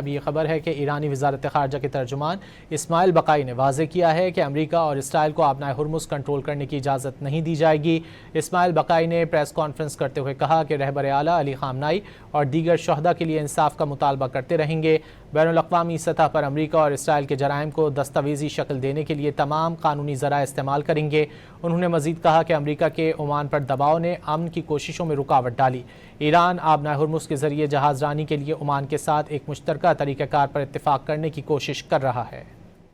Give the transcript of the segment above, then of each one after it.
ابھی یہ خبر ہے کہ ایرانی وزارت خارجہ کے ترجمان اسماعیل بقائی نے واضح کیا ہے کہ امریکہ اور اسرائیل کو آبنائے ہرمز کنٹرول کرنے کی اجازت نہیں دی جائے گی۔ اسماعیل بقائی نے پریس کانفرنس کرتے ہوئے کہا کہ رہبر اعلیٰ علی خامنائی اور دیگر شہداء کے لیے انصاف کا مطالبہ کرتے رہیں گے۔ بین الاقوامی سطح پر امریکہ اور اسرائیل کے جرائم کو دستاویزی شکل دینے کے لیے تمام قانونی ذرائع استعمال کریں گے۔ انہوں نے مزید کہا کہ امریکہ کے عمان پر دباؤ نے امن کی کوششوں میں رکاوٹ ڈالی۔ ایران آبنائے ہرمز کے ذریعے جہاز رانی کے لیے عمان کے ساتھ ایک مشترکہ طریقہ کار پر اتفاق کرنے کی کوشش کر رہا ہے۔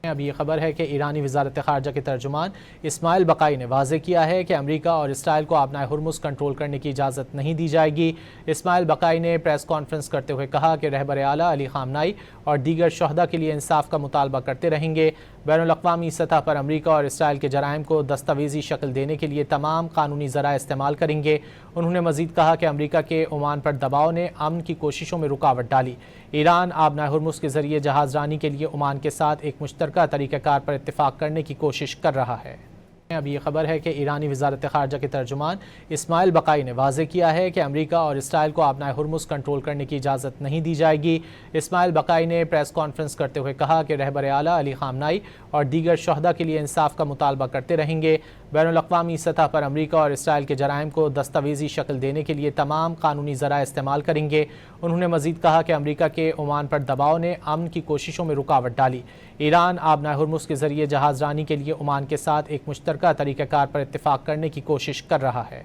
ابھی یہ خبر ہے کہ ایرانی وزارت خارجہ کے ترجمان اسماعیل بقائی نے واضح کیا ہے کہ امریکہ اور اسرائیل کو آبنائے ہرمز کنٹرول کرنے کی اجازت نہیں دی جائے گی۔ اسماعیل بقائی نے پریس کانفرنس کرتے ہوئے کہا کہ رہبر اعلیٰ علی خامنائی اور دیگر شہداء کے لیے انصاف کا مطالبہ کرتے رہیں گے۔ بین الاقوامی سطح پر امریکہ اور اسرائیل کے جرائم کو دستاویزی شکل دینے کے لیے تمام قانونی ذرائع استعمال کریں گے۔ انہوں نے مزید کہا کہ امریکہ کے عمان پر دباؤ نے امن کی کوششوں میں رکاوٹ ڈالی۔ ایران آبنائے ہرمز کے ذریعے جہاز رانی کے لیے عمان کے ساتھ ایک مشترکہ طریقہ کار پر اتفاق کرنے کی کوشش کر رہا ہے۔ ابھی یہ خبر ہے کہ ایرانی وزارت خارجہ کے ترجمان اسماعیل بقائی نے واضح کیا ہے کہ امریکہ اور اسرائیل کو آبنائے ہرمز کنٹرول کرنے کی اجازت نہیں دی جائے گی۔ اسماعیل بقائی نے پریس کانفرنس کرتے ہوئے کہا کہ رہبر اعلیٰ علی خامنائی اور دیگر شہداء کے لیے انصاف کا مطالبہ کرتے رہیں گے۔ بین الاقوامی سطح پر امریکہ اور اسرائیل کے جرائم کو دستاویزی شکل دینے کے لیے تمام قانونی ذرائع استعمال کریں گے۔ انہوں نے مزید کہا کہ امریکہ کے عمان پر دباؤ نے امن کی کوششوں میں رکاوٹ ڈالی۔ ایران آبنائے ہرمز کے ذریعے جہاز رانی کے لیے عمان کے ساتھ ایک مشترکہ طریقہ کار پر اتفاق کرنے کی کوشش کر رہا ہے۔